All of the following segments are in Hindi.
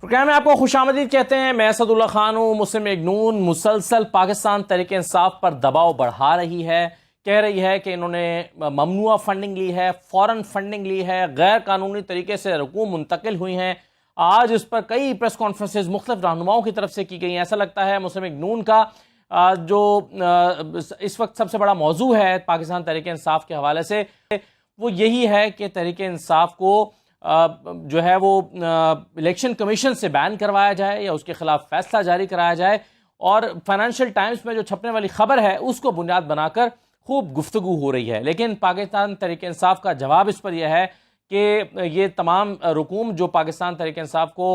प्रोग्राम में आपको खुशामदीद कहते हैं। मैं असदुल्ला खान हूँ। मुस्लिम लीग नून मुसलसल पाकिस्तान तहरीक इंसाफ पर दबाव बढ़ा रही है, कह रही है कि इन्होंने ममनुआ फंडिंग ली है, फॉरेन फंडिंग ली है, गैर कानूनी तरीके से रकूम मुंतकिल हुई हैं। आज इस पर कई प्रेस कॉन्फ्रेंसेज मुख्तलिफ रहनुमाओं की तरफ से की गई हैं। ऐसा लगता है मुस्लिम लीग नून का जो इस वक्त सबसे बड़ा मौजू है पाकिस्तान तहरीक इंसाफ के हवाले से, वो यही है कि तहरीक इंसाफ को जो है वो इलेक्शन कमीशन से बैन करवाया जाए या उसके खिलाफ फैसला जारी कराया जाए। और फाइनेंशियल टाइम्स में जो छपने वाली खबर है उसको बुनियाद बनाकर खूब गुफ्तगू हो रही है। लेकिन पाकिस्तान तहरीक इंसाफ का जवाब इस पर यह है कि ये तमाम रकूम जो पाकिस्तान तहरीक इंसाफ को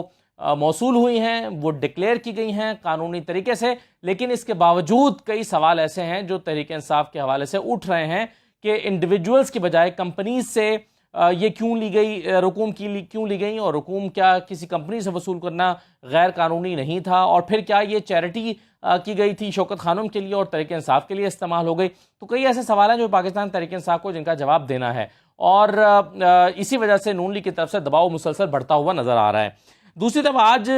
मौसूल हुई हैं वो डिक्लेयर की गई हैं कानूनी तरीके से, लेकिन इसके बावजूद कई सवाल ऐसे हैं जो तहरीक इंसाफ के हवाले से उठ रहे हैं कि इंडिविजुअल्स की बजाय कंपनीज से ये क्यों ली गई, रकूम क्यों ली गई, और रकूम क्या किसी कंपनी से वसूल करना गैर कानूनी नहीं था, और फिर क्या ये चैरिटी की गई थी शौकत खानम के लिए और तहरीक इंसाफ के लिए इस्तेमाल हो गई। तो कई ऐसे सवाल हैं जो पाकिस्तान तहरीक इंसाफ को जिनका जवाब देना है, और इसी वजह से नून लीग की तरफ से दबाव मुसलसल बढ़ता हुआ नजर आ रहा है। दूसरी तरफ आज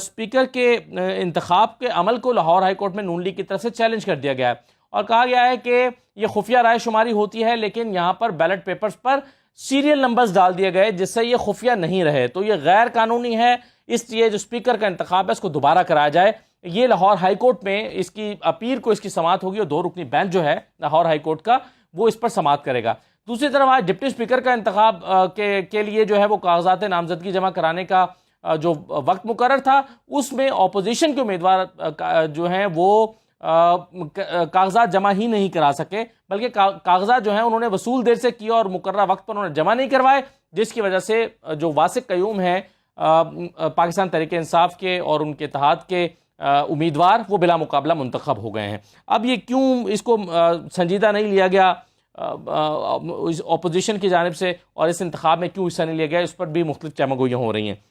स्पीकर के इंतखाब के अमल को लाहौर हाई कोर्ट में नून लीग की तरफ से चैलेंज कर दिया गया है और कहा गया है कि यह खुफिया राय शुमारी होती है, लेकिन यहाँ पर बैलेट पेपर्स पर सीरियल नंबर्स डाल दिए गए जिससे ये खुफिया नहीं रहे, तो ये गैर कानूनी है। इसलिए जो स्पीकर का इंतखाब है इसको दोबारा कराया जाए। ये लाहौर हाई कोर्ट में इसकी अपील को इसकी समाअत होगी और 2 रुकनी बेंच जो है लाहौर हाई कोर्ट का वो इस पर समाअत करेगा। दूसरी तरफ आज डिप्टी स्पीकर का इंतखाब के लिए जो है वो कागजात नामजदगी जमा कराने का जो वक्त मुकर्रर था उसमें अपोजिशन के उम्मीदवार जो हैं वो कागजात जमा ही नहीं करा सके, बल्कि कागजात जो हैं उन्होंने वसूल देर से किया और मुकर्रर वक्त पर उन्होंने जमा नहीं करवाए, जिसकी वजह से जो वासिक कयूम है पाकिस्तान तहरीक इंसाफ के और उनके इत्तेहाद के उम्मीदवार वो बिला मुकाबला मुंतखब हो गए हैं। अब ये क्यों इसको संजीदा नहीं लिया गया अपोजिशन की जानिब से और इस इंतखाब में क्यों हिस्सा नहीं लिया गया, इस पर भी मुख्तलिफ चमगोइयाँ हो रही हैं।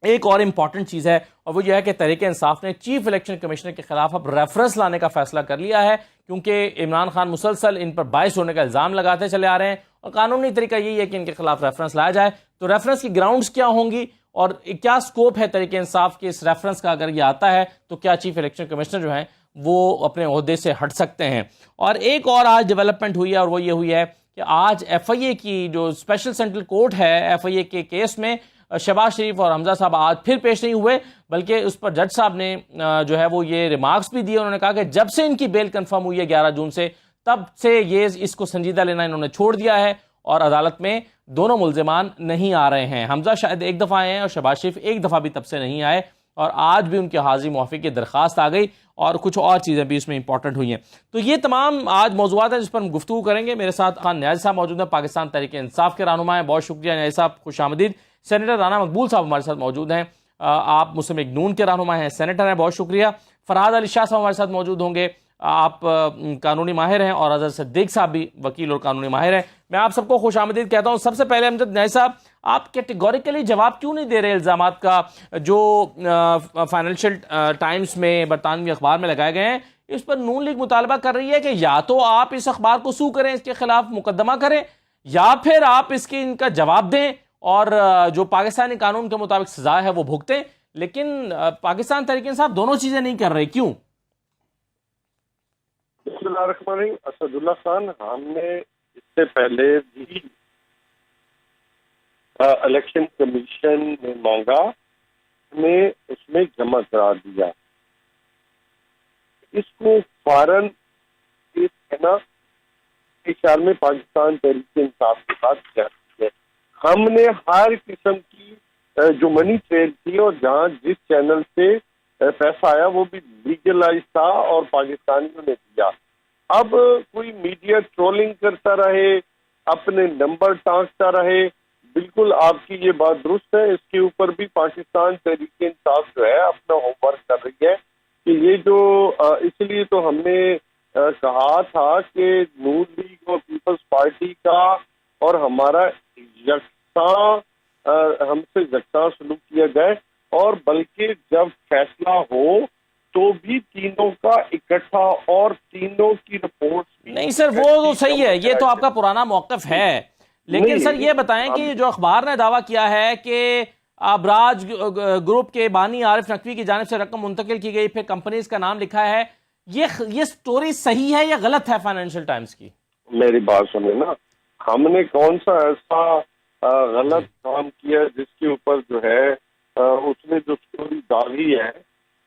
एक और इम्पॉर्टेंट चीज़ है और वो यह है कि तहरीक इंसाफ ने चीफ इलेक्शन कमिश्नर के खिलाफ अब रेफरेंस लाने का फैसला कर लिया है, क्योंकि इमरान खान मुसलसल इन पर बायस होने का इल्ज़ाम लगाते चले आ रहे हैं और कानूनी तरीका यही है कि इनके खिलाफ रेफरेंस लाया जाए। तो रेफरेंस की ग्राउंड्स क्या होंगी और क्या स्कोप है तहरीक इंसाफ के इस रेफरेंस का, अगर ये आता है तो क्या चीफ इलेक्शन कमिश्नर जो हैं वो अपने ओहदे से हट सकते हैं। और एक और आज डेवलपमेंट हुई है और वो ये हुई है कि आज FIA की जो स्पेशल सेंट्रल कोर्ट है FIA के केस में शहबाज शरीफ और हमजा साहब आज फिर पेश नहीं हुए, बल्कि उस पर जज साहब ने जो है वो ये रिमार्क्स भी दिए। उन्होंने कहा कि जब से इनकी बेल कंफर्म हुई है 11 जून से, तब से ये इसको संजीदा लेना इन्होंने छोड़ दिया है और अदालत में दोनों मुल्जिमान नहीं आ रहे हैं। हमजा शायद एक दफ़ा आए हैं और शहबाज शरीफ एक दफ़ा भी तब से नहीं आए, और आज भी उनकी हाजिरी मुआफ़ी की दरख्वास्त आ गई और कुछ और चीज़ें भी इसमें इंपॉर्टेंट हुई हैं। तो ये तमाम आज मौजूद है जिस पर हम गुफ्तगू करेंगे। मेरे साथ खान न्याज़ साहब मौजूद हैं, पाकिस्तान तहरीक इंसाफ के रहनुमा हैं। बहुत शुक्रिया न्याज़ साहब, खुशामदीद। सेनेटर राना मकबूल साहब हमारे साथ मौजूद हैं, आप मुस्लिम लीग नून के रहनुमा हैं, सेनेटर हैं, बहुत शुक्रिया। फरहाद अली शाह साहब हमारे साथ मौजूद होंगे, आप कानूनी माहिर हैं, और अजहर सिद्दीक साहब भी वकील और कानूनी माहिर हैं। मैं आप सबको खुशामदीद कहता हूँ। सबसे पहले अमजद न्याज़ साहब, आप कैटेगोरिकली जवाब क्यों नहीं दे रहे इल्ज़ामात का जो फाइनेंशियल टाइम्स में बरतानवी अखबार में लगाए गए हैं? इस पर नून लीग मुतालबा कर रही है कि या तो आप इस अखबार को सू करें, इसके खिलाफ मुकदमा करें, या फिर आप इसके इनका जवाब दें और जो पाकिस्तानी कानून के मुताबिक सजा है वो भुगतें। लेकिन पाकिस्तान तहरीक इंसाफ दोनों चीजें नहीं कर रहे, क्यों? असदुल्ला खान, हमने इससे पहले भी इलेक्शन कमीशन ने मांगा, ने उसमें जमा करा दिया। इसको फौरन कहना इस ख्याल में पाकिस्तान तहरीक इंसाफ के साथ क्या है। हमने हर किस्म की जो मनी ट्रेल थी और जहां जिस चैनल से पैसा आया वो भी लीगलाइज था और पाकिस्तानियों ने दिया। अब कोई मीडिया ट्रोलिंग करता रहे, अपने नंबर टांकता रहे, बिल्कुल आपकी ये बात दुरुस्त है। इसके ऊपर भी पाकिस्तान तहरीक इंसाफ जो है अपना होमवर्क कर रही है कि ये जो इसलिए तो हमने कहा था कि नून लीग और पीपल्स पार्टी का और हमारा हमसे यकसा सलूक किया जाए, और बल्कि जब फैसला हो तो भी तीनों का इकट्ठा और तीनों की रिपोर्ट नहीं सर, वो तो सही है, ये तो आपका पुराना मौक़िफ़ है। लेकिन सर ये बताएं कि जो अखबार ने दावा किया है कि अबराज ग्रुप के बानी आरिफ नकवी की जानिब से रकम मुंतकिल की गई, फिर कंपनीज का नाम लिखा है। ये स्टोरी सही है या गलत है फाइनेंशियल टाइम्स की? मेरी बात सुने ना, हमने कौन सा ऐसा गलत काम किया जिसके ऊपर जो है उसने जो स्टोरी डाली है,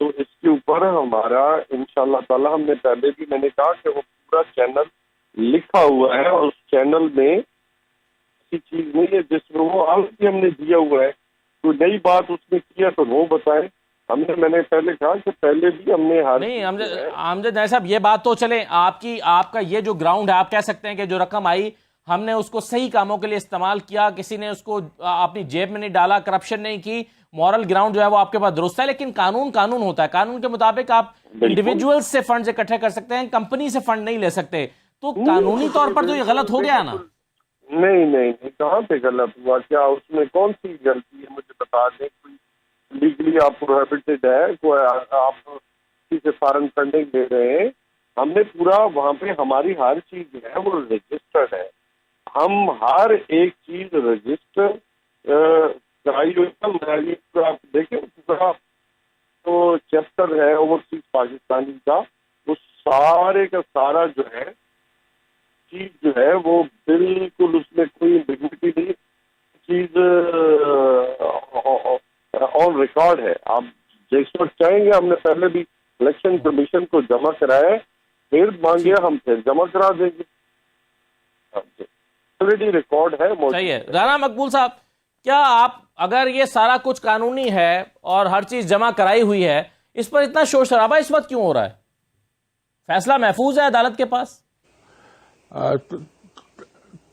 तो इसके ऊपर हमारा इंशाल्लाह ताला, हमने पहले भी मैंने कहा कि वो पूरा चैनल लिखा हुआ है और उस चैनल में ऐसी चीज नहीं है जिसमें वो ऑलरेडी हमने दिया हुआ है। तो नई बात उसने किया तो वो बताए। मैंने पहले कहा कि पहले भी हमने नहीं, आमजद नायर साहब, ये बात तो चले, आपका ये जो ग्राउंड है, आप कह सकते हैं कि जो रकम आई हमने उसको सही कामों के लिए इस्तेमाल किया, किसी ने उसको अपनी जेब में नहीं डाला, करप्शन नहीं की, मॉरल ग्राउंड जो है वो आपके पास दुरुस्त है। लेकिन कानून होता है, कानून के मुताबिक आप इंडिविजुअल से फंड इकट्ठे कर सकते हैं, कंपनी से फंड नहीं ले सकते। तो कानूनी तौर पर तो ये गलत हो गया ना? नहीं, कहाँ पे गलत हुआ? क्या उसमें कौन सी गलती है मुझे बता दें। कोई लीगली आप प्रोहिबिटेड है, कोई आप किसी से फॉरेन फंडिंग दे रहे हैं? हमने पूरा वहाँ पे हमारी हर चीज है वो रजिस्टर्ड है। हम हर एक चीज रजिस्टर कराई हुई है। पूरा आप देखें, पूरा तो चैप्टर है ओवरसीज पाकिस्तानी का, वो सारे का सारा जो है चीज जो है वो बिल्कुल, उसमें कोई डिग्निटी नहीं, चीज ऑन रिकॉर्ड है। आप जिस वक्त चाहेंगे, हमने पहले भी इलेक्शन कमीशन को जमा कराया, फिर मांगे हम फिर जमा करा देंगे, ऑलरेडी रिकॉर्ड है। सही है। राना मकबूल साहब, क्या आप, अगर ये सारा कुछ कानूनी है और हर चीज जमा कराई हुई है, इस पर इतना शोर शराबा इस वक्त क्यों हो रहा है? फैसला महफूज है अदालत के पास?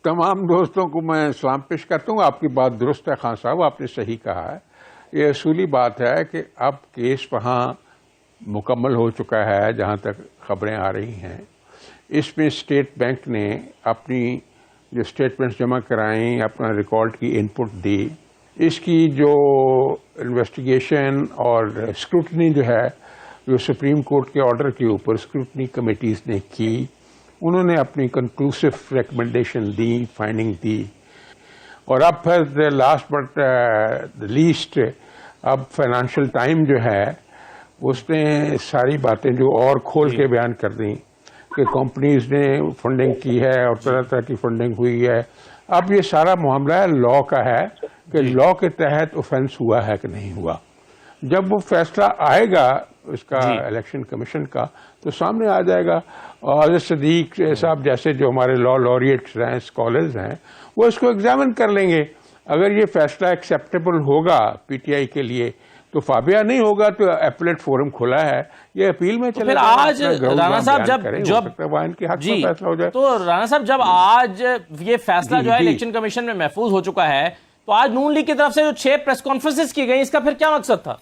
तमाम दोस्तों को मैं सलाम पेश करता हूँ। आपकी बात दुरुस्त है खान साहब, आपने सही कहा है। ये असूली बात है कि अब केस वहाँ मुकम्मल हो चुका है जहाँ तक खबरें आ रही हैं। इसमें स्टेट बैंक ने अपनी जो स्टेटमेंट्स जमा कराई, अपना रिकॉर्ड की इनपुट दी, इसकी जो इन्वेस्टिगेशन और स्क्रूटनी जो है, जो सुप्रीम कोर्ट के ऑर्डर के ऊपर स्क्रूटनी कमेटीज ने की, उन्होंने अपनी कंक्लूसिव रिकमेंडेशन दी, फाइंडिंग दी। और अब फिर लास्ट बट द लीस्ट, अब फाइनेंशियल टाइम जो है उसने सारी बातें जो और खोल के बयान कर दी कि कंपनीज ने फंडिंग की है और तरह तरह की फंडिंग हुई है। अब ये सारा मामला लॉ का है कि लॉ के तहत ऑफेंस हुआ है कि नहीं हुआ। जब वो फैसला आएगा उसका इलेक्शन कमीशन का, तो सामने आ जाएगा। और सदीक साहब जैसे जो हमारे लॉ लॉरिएट्स हैं, स्कॉलर्स हैं, वो इसको एग्जामिन कर लेंगे। अगर ये फैसला एक्सेप्टेबल होगा पीटीआई के लिए तो फाबिया, नहीं होगा तो एपलेट फोरम खुला है, ये अपील में चले। फिर आज राणा साहब फैसला हो जाए, तो राणा साहब जब आज ये फैसला जो है इलेक्शन कमीशन में महफूज हो चुका है, तो आज नून लीग की तरफ से जो 6 प्रेस कॉन्फ्रेंसेस की गई, इसका फिर क्या मकसद था?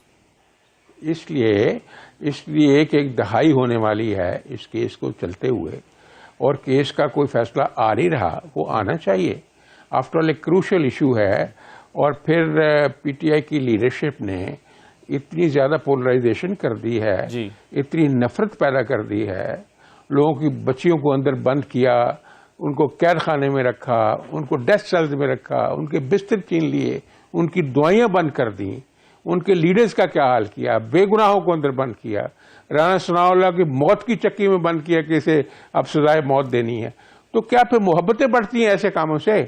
इसलिए कि एक दहाई होने वाली है इस केस को चलते हुए, और केस का कोई फैसला आ नहीं रहा, वो आना चाहिए। आफ्टर ऑल एक क्रूशियल इशू है। और फिर पीटीआई की लीडरशिप ने इतनी ज्यादा पोलराइजेशन कर दी है, इतनी नफरत पैदा कर दी है, लोगों की बच्चियों को अंदर बंद किया, उनको कैद खाने में रखा, उनको डेथ सेल्स में रखा, उनके बिस्तर छीन लिए, उनकी दवाइयां बंद कर दी, उनके लीडर्स का क्या हाल किया, बेगुनाहों को अंदर बंद किया, राणा सनाउल्लाह की मौत की चक्की में बंद किया कि इसे अब सजाए मौत देनी है। तो क्या फिर मोहब्बतें बढ़ती हैं ऐसे कामों से?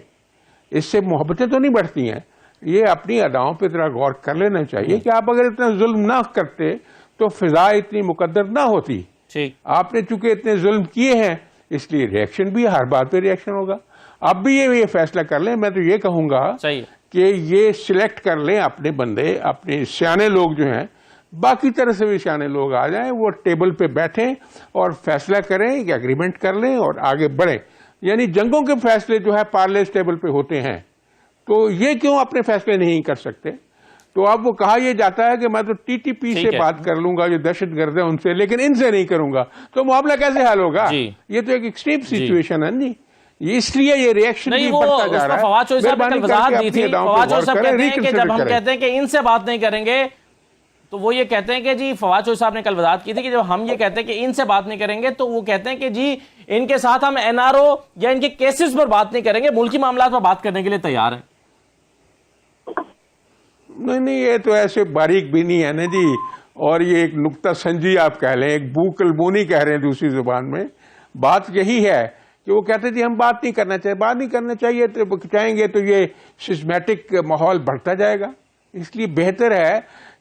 इससे मोहब्बतें तो नहीं बढ़ती हैं। ये अपनी अदाओं पर जरा गौर कर लेना चाहिए कि आप अगर इतना जुल्म ना करते तो फिजा इतनी मुकद्दर ना होती। आपने चूंकि इतने जुल्म किए हैं, इसलिए रिएक्शन भी, हर बात पे रिएक्शन होगा। अब भी ये फैसला कर लें। मैं तो ये कहूंगा कि ये सिलेक्ट कर लें अपने बंदे, अपने सियाने लोग जो हैं, बाकी तरह से भी सियाने लोग आ जाएं, वो टेबल पे बैठें और फैसला करें, एक एग्रीमेंट कर लें और आगे बढ़ें। यानी जंगों के फैसले जो है पार्लियामेंट टेबल पे होते हैं, तो ये क्यों अपने फैसले नहीं कर सकते? तो अब वो कहा यह जाता है कि मैं तो टीटीपी से बात कर लूंगा, जो दहशतगर्द है उनसे, लेकिन इनसे नहीं करूंगा। तो मामला कैसे हल होगा? ये तो एक एक्सट्रीम सिचुएशन है जी। इसलिए ये रिएक्शन भी बढ़ता जा रहा है। फवाद चौधरी साहब ने वजाहत दी थी, फवाद चौधरी साहब कहते हैं कि जब हम कहते हैं कि इनसे बात नहीं करेंगे, तो वो ये कहते हैं कि जी, फवाद चौधरी साहब ने कल वजाहत की थी कि जब हम ये कहते हैं कि इनसे बात नहीं करेंगे, तो वो कहते हैं कि जी इनके साथ हम एनआरओ या इनके केसेस पर बात नहीं करेंगे, मुल्की मामलात पर बात करने के लिए तैयार हैं। नहीं, ये तो ऐसे बारीक भी नहीं है ना जी, और ये एक नुक्ता संजी आप कह लें, एक बू कलबोनी कह रहे हैं दूसरी जुबान में। बात यही है कि वो कहते जी हम बात नहीं करना चाहिए, बात नहीं करना चाहिए, तो चाहेंगे तो ये सिस्टमैटिक माहौल बढ़ता जाएगा। इसलिए बेहतर है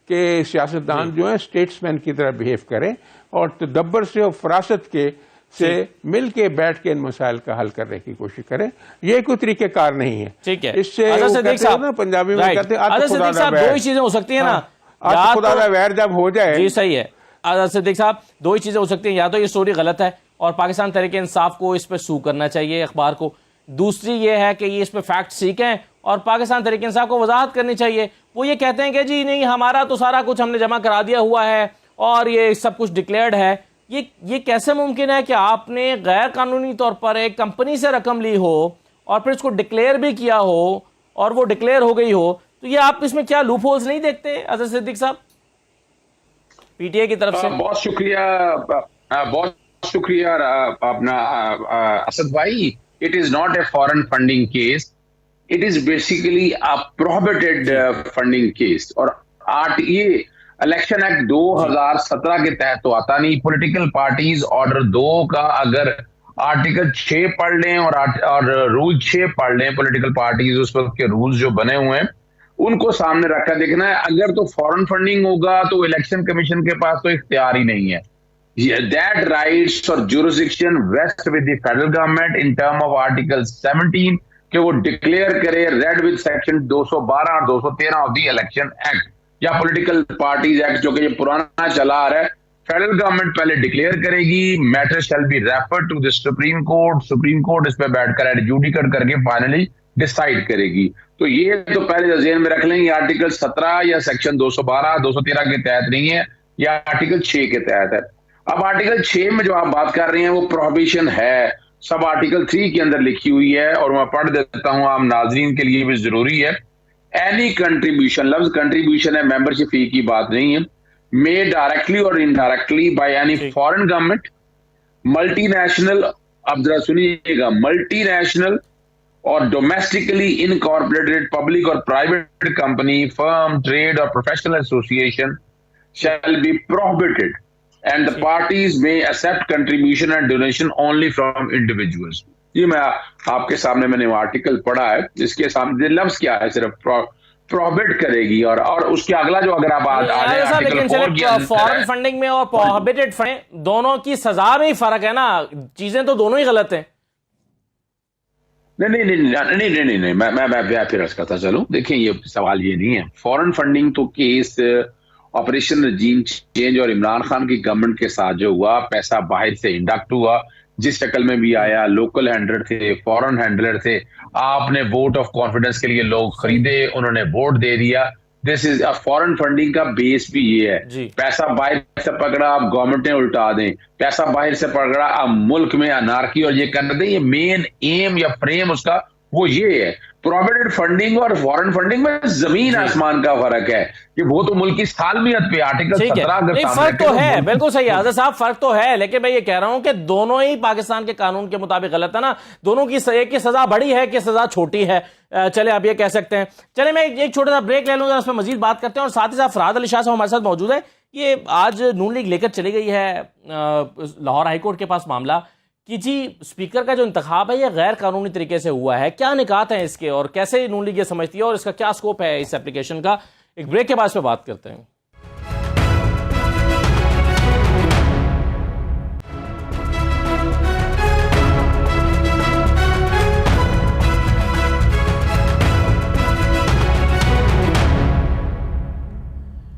कि सियासतदान जो है स्टेट्समैन की तरह बिहेव करें और तदब्बर से और फरासत के से मिल के बैठ के इन मसाइल का हल करने की कोशिश करें। ये कोई तरीकेकार नहीं है। ठीक है, इससे ना पंजाबी में कहते हैं दो ही चीजें हो सकती है ना, आज खुदा का वैर जब हो जाए। जी सही है आजाद सिद्दीकी साहब, दो ही चीजें हो सकती हैं, या तो ये स्टोरी गलत है और पाकिस्तान तहरीक इंसाफ को इस पर सू करना चाहिए अखबार को, दूसरी ये है कि ये इस पर फैक्ट सीखें और पाकिस्तान तहरीक इंसाफ को वजाहत करनी चाहिए। वो ये कहते हैं कि जी नहीं हमारा तो सारा कुछ हमने जमा करा दिया हुआ है और ये सब कुछ डिक्लेयर्ड है। ये कैसे मुमकिन है कि आपने गैर कानूनी तौर पर एक कंपनी से रकम ली हो और फिर उसको डिक्लेयर भी किया हो और वो डिक्लेयर हो गई हो, तो ये आप इसमें क्या लूप होल्स नहीं देखते अजहर सिद्दीकी साहब पीटीए की तरफ से? बहुत शुक्रिया अपना असद भाई। It is not a foreign funding case, it is basically a prohibited funding case. और ये इलेक्शन एक्ट 2017 के तहत तो आता नहीं। पॉलिटिकल पार्टीज ऑर्डर 2 का अगर आर्टिकल 6 पढ़ लें और रूल 6 पढ़ लें, पॉलिटिकल पार्टीज उस वक्त के रूल्स जो बने हुए हैं उनको सामने रखकर देखना है। अगर तो फॉरेन फंडिंग होगा तो इलेक्शन कमीशन के पास तो इख्तियार ही नहीं है। दैट राइट्स और jurisdiction vest with the federal government in term of article 17 कि वो डिक्लेयर करे रेड विद सेक्शन 212 और 213 ऑफ द इलेक्शन एक्ट या पॉलिटिकल पार्टीज एक्ट, जो कि ये पुराना चला आ रहा है। फेडरल गवर्नमेंट पहले डिक्लेयर करेगी, matter shall be referred to the Supreme Court, Supreme Court इस पे बैठकर एडजुडिकेट करके फाइनली डिसाइड करेगी। तो ये तो पहले ज़हन में रख लेंगे, आर्टिकल 17 या सेक्शन 212 213 के तहत नहीं है, या आर्टिकल 6 के तहत है। अब आर्टिकल 6 में जो आप बात कर रहे हैं वो प्रोहिबिशन है, सब आर्टिकल 3 के अंदर लिखी हुई है और मैं पढ़ देता हूं, आम नाजरीन के लिए भी जरूरी है। एनी कंट्रीब्यूशन, लफ्ज कंट्रीब्यूशन है, मेंबरशिप फी की बात नहीं है, मेड डायरेक्टली और indirectly by any foreign government, multinational, अब जरा सुनिएगा, मल्टीनेशनल और डोमेस्टिकली इनकॉर्पोरेटेड पब्लिक और प्राइवेट कंपनी, फर्म, ट्रेड और professional association shall be prohibited and the parties may accept contribution and donation only from individuals। ये मैं आपके सामने मैंने आर्टिकल पढ़ा है, जिसके सामने लफ्ज क्या है, सिर्फ प्रोहिबिट करेगी। और उसके अगला जो अगर आप आर्टिकल फॉरेन फंडिंग में और प्रोहिबिटेड फंडिंग दोनों की सजा में ही फर्क है ना, चीजें तो दोनों ही गलत हैं। नहीं, मैं फिर अर्ज करता चलूं। देखिए ये सवाल ये नहीं है, फॉरेन फंडिंग तो केस ऑपरेशन रजीम चेंज और इमरान खान की गवर्नमेंट के साथ जो हुआ, पैसा बाहर से इंडक्ट हुआ, जिस शक्ल में भी आया, लोकल हैंडलर थे, फॉरेन हैंडलर थे, आपने वोट ऑफ कॉन्फिडेंस के लिए लोग खरीदे, उन्होंने वोट दे दिया। This is a foreign funding का बेस भी ये है। पैसा बाहर से पकड़ा, आप गवर्नमेंट ने उल्टा दें, पैसा बाहर से पकड़ा, आप मुल्क में अनारकी और ये कर दें, ये मेन एम या फ्रेम उसका वो ये है। प्रोहिबिटेड फंडिंग और फॉरेन फंडिंग में जमीन आसमान का फर्क है कि वो तो मुल्क की सालमियत पे आर्टिकल 17 फर्क तो है, बिल्कुल सही है आज़ाद साहब, फर्क तो है, लेकिन मैं ये कह रहा हूं कि दोनों ही पाकिस्तान के कानून के मुताबिक गलत है ना। दोनों की एक की सजा बड़ी है कि सजा छोटी है, चले आप ये कह सकते हैं। चले मैं एक छोटा सा ब्रेक ले लूंगा, उस पर मजीद बात करते हैं। और साथ ही साथ फरहाद अली शाह साहब हमारे साथ मौजूद है। ये आज नून लीग लेकर चली गई है लाहौर हाईकोर्ट के पास मामला कि जी स्पीकर का जो इंतखाब है ये गैर कानूनी तरीके से हुआ है, क्या निकात हैं इसके और कैसे नून लीग ये समझती है और इसका क्या स्कोप है इस एप्लीकेशन का। एक ब्रेक के बाद इस पे बात करते हैं।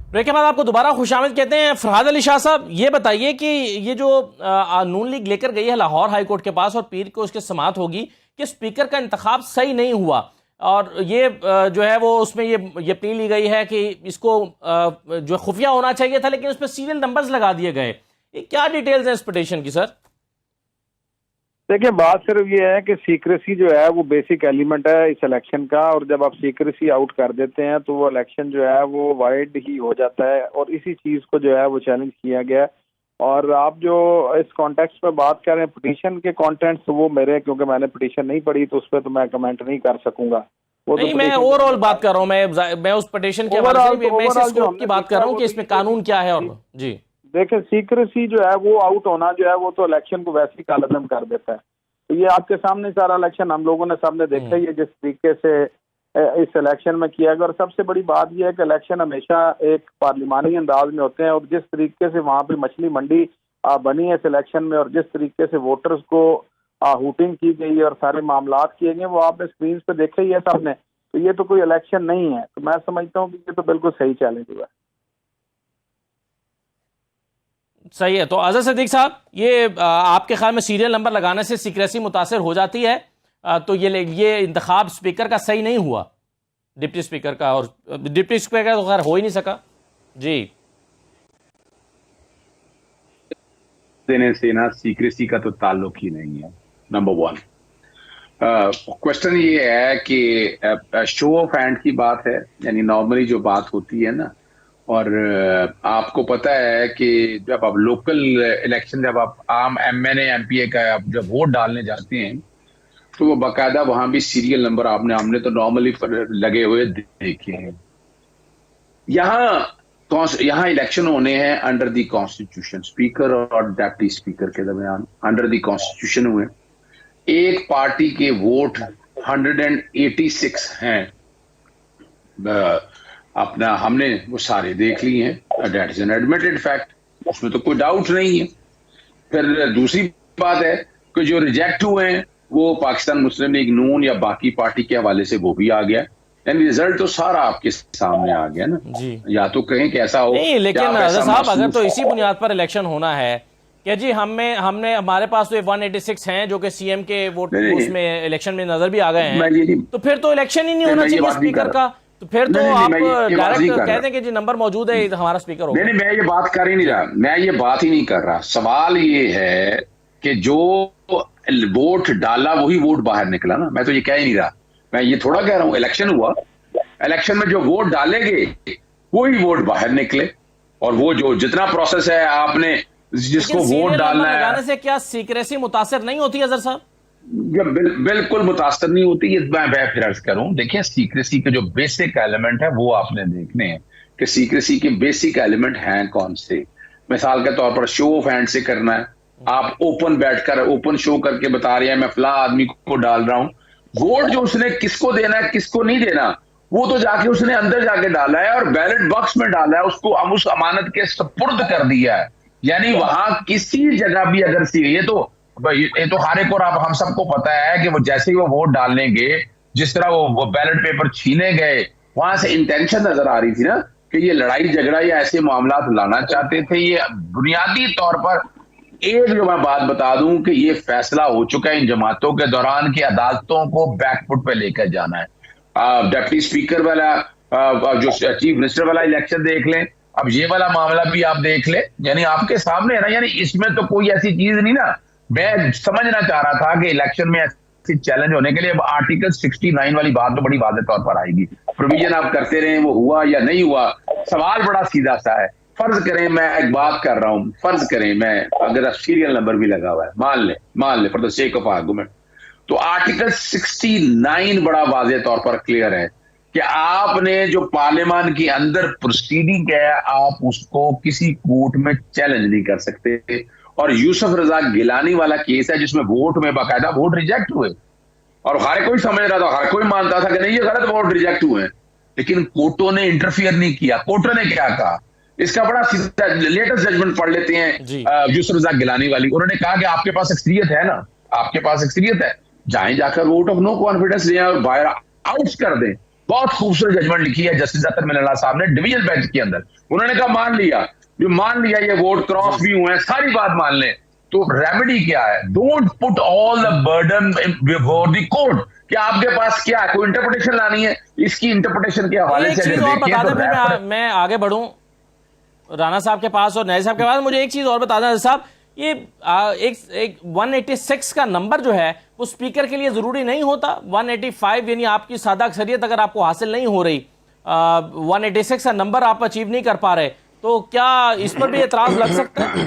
ब्रेक के बाद आपको दोबारा खुशामद कहते हैं। फरहाद अली शाह साहब, ये बताइए कि ये जो नून लीग लेकर गई है लाहौर हाई कोर्ट के पास और पीर को उसकी समाअत होगी कि स्पीकर का इंतखाब सही नहीं हुआ, और ये जो है वो उसमें ये प्ली ली गई है कि इसको जो खुफिया होना चाहिए था, लेकिन उस पर सीरियल नंबर्स लगा दिए गए। ये क्या डिटेल्स हैं इस पिटीशन की सर? देखिए, बात सिर्फ ये है कि सीक्रेसी जो है वो बेसिक एलिमेंट है इस इलेक्शन का, और जब आप सीक्रेसी आउट कर देते हैं तो वो इलेक्शन जो है वो वाइड ही हो जाता है, और इसी चीज को जो है वो चैलेंज किया गया। और आप जो इस कॉन्टेक्स्ट पे बात कर रहे हैं पिटीशन के कॉन्टेंट्स, वो मेरे, क्योंकि मैंने पिटीशन नहीं पढ़ी तो उस पर तो मैं कमेंट नहीं कर सकूंगा। वो तो नहीं, मैं ओवरऑल बात कर रहा हूँ, मैं उस पिटीशन के हवाले से मैं इस स्कोप की बात कर रहा हूँ कि इसमें कानून क्या है। और जी देखिए, सीक्रेसी जो है वो आउट होना जो है वो तो इलेक्शन को वैसे ही कालअदम कर देता है। तो ये आपके सामने सारा इलेक्शन हम लोगों ने सबने देखा ही है जिस तरीके से इस इलेक्शन में किया गया। और सबसे बड़ी बात यह है कि इलेक्शन हमेशा एक पार्लिमानी अंदाज में होते हैं, और जिस तरीके से वहाँ पे मछली मंडी बनी है इस इलेक्शन में, और जिस तरीके से वोटर्स को हुटिंग की गई और सारे मामलात किए गए वो आपने स्क्रीन पे देखे ही है सबने। तो ये तो कोई इलेक्शन नहीं है। तो मैं समझता हूँ कि ये तो बिल्कुल सही चैलेंज हुआ है। सही है। तो अजहर सिद्दीक साहब, ये आपके ख्याल में सीरियल नंबर लगाने से सीक्रेसी मुतासर हो जाती है, तो ये इंतखाब स्पीकर का सही नहीं हुआ, डिप्टी स्पीकर का, और डिप्टी स्पीकर का तो खैर हो ही नहीं सका। जी देने से ना सीक्रेसी का तो ताल्लुक ही नहीं है, नंबर वन। क्वेश्चन ये है कि शो ऑफ हैंड की बात है, यानी नॉर्मली जो बात होती है ना, और आपको पता है कि जब आप लोकल इलेक्शन, जब आप आम एमएनए एमपीए का आप जब वोट डालने जाते हैं तो वो बाकायदा वहां भी सीरियल नंबर हमने तो नॉर्मली लगे हुए देखे हैं। यहाँ इलेक्शन होने हैं अंडर द कॉन्स्टिट्यूशन, स्पीकर और डिप्टी स्पीकर के दरमियान अंडर द कॉन्स्टिट्यूशन हुए। एक पार्टी के वोट 186 हैं, अपना हमने वो सारे देख लिए हैं, that is an admitted fact, उसमें तो कोई डाउट नहीं है। फिर दूसरी बात है कि जो रिजेक्ट हुए हैं वो पाकिस्तान मुस्लिम लीग नून या बाकी पार्टी के हवाले से वो भी आ गया, यानी रिजल्ट तो सारा आपके सामने आ गया ना जी। या तो कहें कि ऐसा हो नहीं, लेकिन अजहर साहब अगर तो इसी बुनियाद पर इलेक्शन होना है कि जी हमने हमारे पास तो 186 हैं जो कि सीएम के वोट उसमें इलेक्शन में नजर भी आ गए हैं, तो फिर तो इलेक्शन ही नहीं होना चाहिए स्पीकर का। तो फिर तो आप डायरेक्ट कह दें कि जी नंबर मौजूद है, हमारा स्पीकर होगा। नहीं, मैं ये बात कर ही नहीं रहा, मैं ये बात ही नहीं कर रहा। सवाल ये है कि जो वोट डाला वही वोट बाहर निकला ना, मैं तो ये कह ही नहीं रहा। मैं ये थोड़ा कह रहा हूं इलेक्शन हुआ, इलेक्शन में जो वोट डाले गए वही वोट बाहर निकले, और वो जो जितना प्रोसेस है आपने जिसको वोट डालना है, लगाने से क्या सीक्रेसी मुतासर नहीं होती अजहर साहब? बिल्कुल मुतासर नहीं होती। ये मैं फिर अर्ज करूं, देखिए सीक्रेसी के जो बेसिक एलिमेंट है वो आपने देखने हैं कि सीक्रेसी के बेसिक एलिमेंट हैं कौन से। मिसाल के तौर पर शो ऑफ हैंड से करना है, आप ओपन बैठकर ओपन शो करके बता रहे हैं मैं फला आदमी को डाल रहा हूं। वोट जो उसने किसको देना है किसको नहीं देना वो तो जाके उसने अंदर जाके डाला है और बैलेट बॉक्स में डाला है, उसको हम उस अमानत के सुपुर्द कर दिया है। यानी वहां किसी जगह भी अगर ये तो हर एक और आप हम सबको पता है कि वो जैसे ही वो वोट डालने गए, जिस तरह वो बैलेट पेपर छीने गए, वहां से इंटेंशन नजर आ रही थी ना कि ये लड़ाई झगड़ा या ऐसे मामला लाना चाहते थे। ये बुनियादी तौर पर एक जो मैं बात बता दूं कि ये फैसला हो चुका है इन जमातों के दौरान की अदालतों को बैकफुट पे लेकर जाना है। डिप्टी स्पीकर वाला जो चीफ मिनिस्टर वाला इलेक्शन देख लें, अब ये वाला मामला भी आप देख लें, यानी आपके सामने है ना, यानी इसमें तो कोई ऐसी चीज नहीं ना। मैं समझना चाह रहा था कि इलेक्शन में ऐसी चैलेंज होने के लिए अब आर्टिकल 69 वाली बात तो बड़ी वाज़ेह तौर पर आएगी। प्रोविजन आप करते रहे, वो हुआ या नहीं हुआ, सवाल बड़ा सीधा सा है। फर्ज करें मैं एक बात कर रहा हूं, फर्ज करें मैं अगर सीरियल नंबर भी लगा हुआ है, मान ले for the sake of argument, तो आर्टिकल 69 बड़ा वाज़ेह तौर पर क्लियर है कि आपने जो पार्लियामान के अंदर प्रोसीडिंग है आप उसको किसी कोर्ट में चैलेंज नहीं कर सकते। और यूसुफ रजा गिलानी वाला केस है जिसमें वोट में बाकायदा वोट रिजेक्ट हुए और हर कोई समझ रहा था, हर कोई मानता था कि नहीं ये गलत वोट रिजेक्ट हुए हैं, लेकिन कोर्टों ने इंटरफियर नहीं किया। कोर्टों ने क्या कहा, इसका बड़ा लेटेस्ट जजमेंट पढ़ लेते हैं यूसुफ रजा गिलानी वाली। उन्होंने कहा कि आपके पास अक्सरियत है ना, आपके पास अक्सरियत है, जाए जाकर वोट ऑफ नो कॉन्फिडेंस लें और बाहर आउट कर दें। बहुत खूबसूरत जजमेंट लिखी है जस्टिस अतर मिनल्ला साहब ने डिवीजन बेंच के अंदर। उन्होंने कहा मान लिया ये वोट क्रॉस भी हुए हैं, सारी बात मान लें, तो रेमेडी क्या है? Don't put all the burden before the court. क्या आपके पास क्या है, कोई इंटरप्रिटेशन लानी है, इसकी इंटरप्रिटेशन के हवाले से मैं आगे बढ़ूं राना साहब के पास और नए साहब के पास। मुझे एक चीज और बता दें साहब, ये एक 186 का नंबर जो है वो स्पीकर के लिए जरूरी नहीं होता। 185 यानी आपकी सादा अक्सरियत अगर आपको हासिल नहीं हो रही, 186 का नंबर आप अचीव नहीं कर पा रहे, तो क्या इस पर भी एतराज लग सकता है?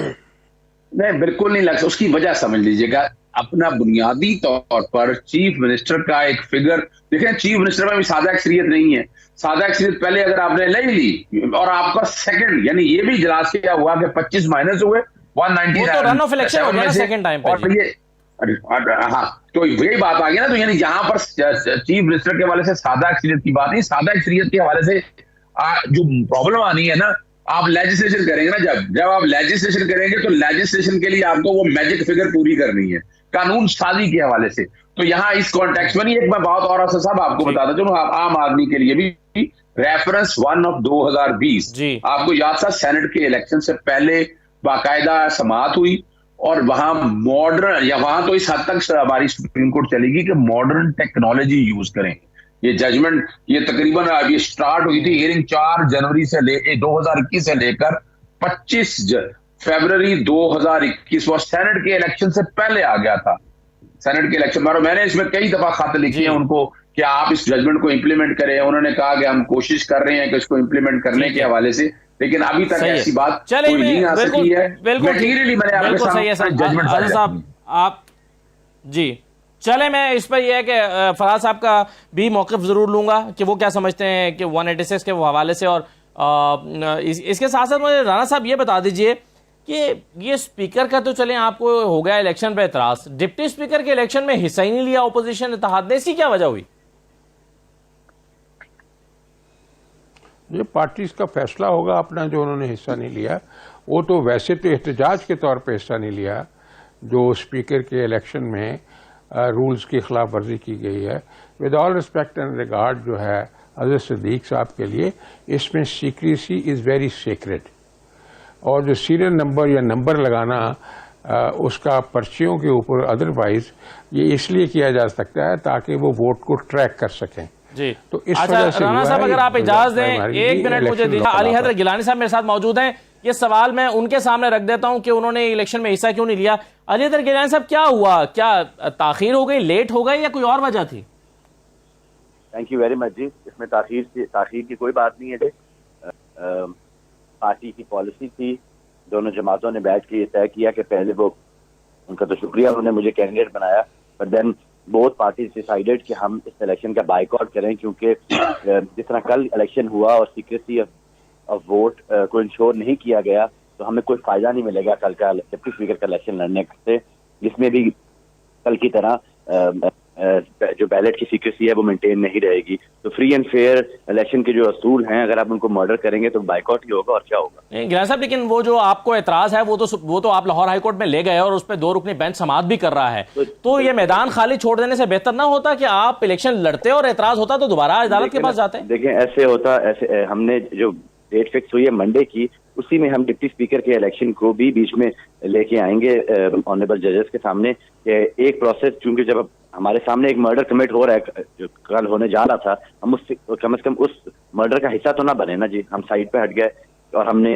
नहीं, बिल्कुल नहीं लग सकता। उसकी वजह समझ लीजिएगा, अपना बुनियादी तौर पर चीफ मिनिस्टर का एक फिगर देखें। चीफ मिनिस्टर में भी सादा अक्सरियत नहीं है। सादा अक्सरियत पहले अगर आपने ले ली और आपका सेकंड, यानी ये भी इजलास क्या हुआ कि 25 माइनस हुए 190, वो तो रन ऑफ इलेक्शन हो गया ना सेकंड टाइम पे। और ये हाँ, तो यही बात आ गई ना। तो यानी यहाँ पर चीफ मिनिस्टर के हवाले से सादा अक्सरियत की बात नहीं, सादा अक्सरियत के हवाले से जो प्रॉब्लम आनी है ना, आप लेजिस्लेशन करेंगे ना, जब आप लेजिस्लेशन करेंगे तो लेजिस्लेशन के लिए आपको वो मैजिक फिगर पूरी करनी है कानून साजी के हवाले से। तो यहाँ इस कॉन्टेक्स्ट में नहीं, एक मैं बात और साहब आपको बताता चलूं, आम आदमी के लिए भी रेफरेंस 1 ऑफ 2020 आपको याद था, सेनेट के इलेक्शन से पहले बाकायदा समाअत हुई और वहां मॉडर्न, या वहां तो इस हद तक हमारी सुप्रीम कोर्ट चलेगी कि मॉडर्न टेक्नोलॉजी यूज करें। ये जजमेंट ये तकरीबन ये स्टार्ट हुई थी हियरिंग 4 जनवरी से 2021 से लेकर 25 फरवरी 2021, वो सेनेट के इलेक्शन से पहले आ गया था। सेनेट के इलेक्शन पर मैंने इसमें कई दफा खाते लिखे हैं उनको कि आप इस जजमेंट को इंप्लीमेंट करें। उन्होंने कहा कि हम कोशिश कर रहे हैं कि इसको इंप्लीमेंट करने के हवाले से, लेकिन अभी तक ऐसी बात कोई नहीं आ सकी है। मटीरियली मैंने आपके सामने जजमेंट साहब आप जी चले, मैं इस पर यह है कि फराज साहब का भी मौक़िफ़ ज़रूर लूँगा कि वो क्या समझते हैं कि 186 के हवाले से। और इसके साथ साथ मुझे राणा साहब ये बता दीजिए कि ये स्पीकर का तो चलें आपको हो गया इलेक्शन पे एतराज़, डिप्टी स्पीकर के इलेक्शन में हिस्सा ही नहीं लिया अपोजिशन इत्तेहाद ने, इसकी क्या वजह हुई? ये पार्टीज का फैसला होगा अपना, जो उन्होंने हिस्सा नहीं लिया वो तो वैसे तो एहतजाज के तौर पे हिस्सा नहीं लिया। जो स्पीकर के इलेक्शन में रूल्स की खिलाफ वर्जी की गई है, with all respect and regard जो है हज़रत सिद्दीक साहब के लिए, इसमें सीक्रेसी इज़ वेरी सीक्रेट। और जो सीरियल नंबर या नंबर लगाना उसका पर्चियों के ऊपर अदरवाइज ये इसलिए किया जा सकता है ताकि वो वोट को ट्रैक कर सकें जी। तो इस अच्छा राणा साहब अगर आप इजाजत दें 1 मिनट मुझे दीजिए, अली हैदर गिलानी साहब मेरे साथ मौजूद हैं। ये सवाल मैं उनके सामने रख देता हूं कि उन्होंने इलेक्शन में हिस्सा क्यों नहीं लिया। अली हैदर गिलानी साहब क्या हुआ, क्या ताखीर हो गई, लेट हो गई या कोई और वजह थी? थैंक यू वेरी मच जी। इसमें ताखीर की कोई बात नहीं है जी। पार्टी की पॉलिसी थी, दोनों जमातों ने बैठ के ये तय किया कि पहले वो, उनका तो शुक्रिया उन्होंने मुझे कैंडिडेट बनाया, but then both parties decided कि हम इस इलेक्शन का बाइकआउट करें, क्योंकि जिस तरह कल इलेक्शन हुआ और सीक्रेसी ऑफ वोट को इंश्योर नहीं किया गया तो हमें कोई फायदा नहीं मिलेगा कल का डिप्टी स्पीकर का इलेक्शन लड़ने से, जिसमें भी कल की तरह जो बैलेट की सीक्रेसी है वो मेंटेन नहीं रहेगी। तो फ्री एंड फेयर इलेक्शन के जो असूल हैं अगर आप उनको मर्डर करेंगे तो बाइकआउट ही होगा और क्या होगा। गिलानी साहब लेकिन वो जो आपको एतराज है वो तो आप लाहौर हाईकोर्ट में ले गए और उस पर 2 रुकनी बेंच समाअत भी कर रहा है, तो ये मैदान खाली छोड़ देने से बेहतर ना होता कि आप इलेक्शन लड़ते और एतराज होता तो दोबारा अदालत के पास जाते? देखें ऐसे होता, ऐसे हमने जो डेट फिक्स हुई है मंडे की, उसी में हम डिप्टी स्पीकर के इलेक्शन को भी बीच में लेके आएंगे ऑनरेबल जजेस के सामने। एक प्रोसेस, चूंकि जब हमारे सामने एक मर्डर कमिट हो रहा है जो कल होने जा रहा था, हम उससे कम से कम उस मर्डर का हिस्सा तो ना बने ना जी। हम साइड पे हट गए और हमने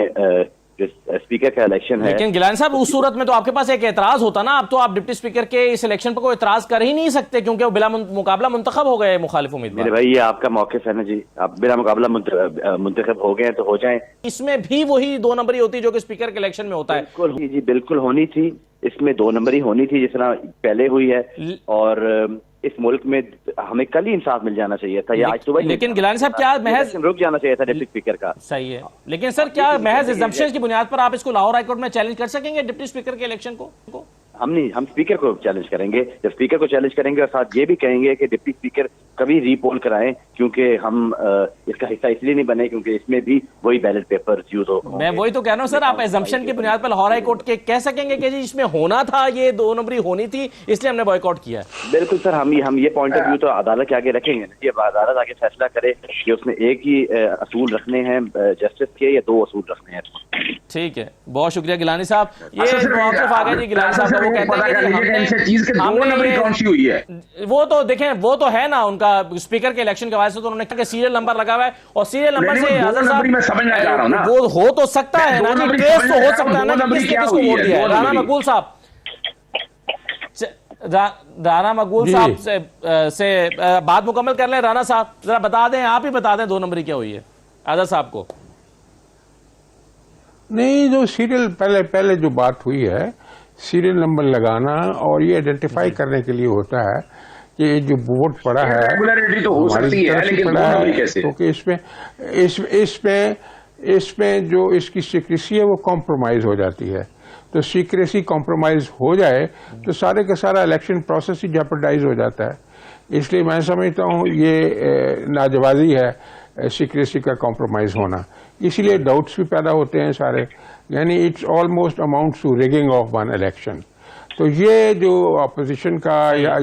जो स्पीकर का इलेक्शन है। लेकिन गिलानी साहब उस सूरत में तो आपके पास एक एतराज होता ना, अब तो आप डिप्टी स्पीकर के इस इलेक्शन पर कोई एतराज कर ही नहीं सकते क्योंकि वो बिला मुकाबला मुंतखब हो गए मुखालिफ उम्मीदवार। मेरे भाई ये आपका मौक़िफ़ है ना जी, आप बिला मुकाबला मुंतखब हो गए तो हो जाएं। इसमें भी वही 2 नंबरी होती जो कि स्पीकर के इलेक्शन में होता है। बिल्कुल जी, बिल्कुल होनी थी, इसमें 2 नंबरी होनी थी जिस तरह पहले हुई है, और इस मुल्क में हमें कल ही इंसाफ मिल जाना चाहिए था या आज सुबह। लेकिन गिलानी साहब क्या महज रुक जाना चाहिए था डिप्टी स्पीकर का? सही है, लेकिन सर क्या महज एग्जम्पशन की बुनियाद पर आप इसको लाहौर हाईकोर्ट में चैलेंज कर सकेंगे डिप्टी स्पीकर के इलेक्शन को? हम स्पीकर को चैलेंज करेंगे। जब स्पीकर को चैलेंज करेंगे और साथ ये भी कहेंगे कि डिप्टी स्पीकर कभी रीपोल कराएं, क्योंकि हम इसका हिस्सा इसलिए नहीं बने क्योंकि इसमें भी वही बैलेट पेपर यूज हो। मैं वही तो कह रहा हूँ सर, आप एजम्पशन की बुनियाद पर लाहौर हाईकोर्ट के कह सकेंगे कि जी इसमें होना था, ये 2 नंबरी होनी थी, इसलिए हमने बॉयकॉट किया। बिल्कुल सर, हम ये पॉइंट ऑफ व्यू तो अदालत के आगे रखेंगे ना। अब अदालत आगे फैसला करे कि उसमें एक ही असूल रखने हैं जस्टिस के या 2 असूल रखने हैं। ठीक है, बहुत शुक्रिया गिलानी साहब। ये मौक़िफ़ आ गया जी गिलानी साहब का, वो कहते हैं वो तो देखें वो तो है ना उनका स्पीकर के इलेक्शन के वजह से, तो उन्होंने कहा कि सीरियल नंबर लगा हुआ है और सीरियल नंबर से वो हो तो सकता है ना जी, केस तो हो सकता है ना कि किसने किसको वोट दिया है। राना मकबूल साहब से बात मुकम्मल कर लें। राना साहब जरा बता दें, आप ही बता दें 2 नंबरी क्या हुई है आज़ाद साहब को। नहीं, जो सीरियल पहले जो बात हुई है सीरियल नंबर लगाना और ये आइडेंटिफाई करने के लिए होता है कि ये जो वोट पड़ा है रेगुलरिटी तो हो हमारी सकती है, तरफ से लेकिन पड़ा होगा भी है, कैसे? क्योंकि इसमें जो इसकी सीक्रेसी है वो कॉम्प्रोमाइज हो जाती है। तो सीक्रेसी कॉम्प्रोमाइज हो जाए तो सारे का सारा इलेक्शन प्रोसेस ही जेपरडाइज हो जाता है। इसलिए मैं समझता हूँ ये नाजवाजी है सीक्रेसी का कॉम्प्रोमाइज होना, इसीलिए डाउट्स भी पैदा होते हैं सारे, यानी it's almost amount to rigging of one election. तो ये जो अपोजिशन का या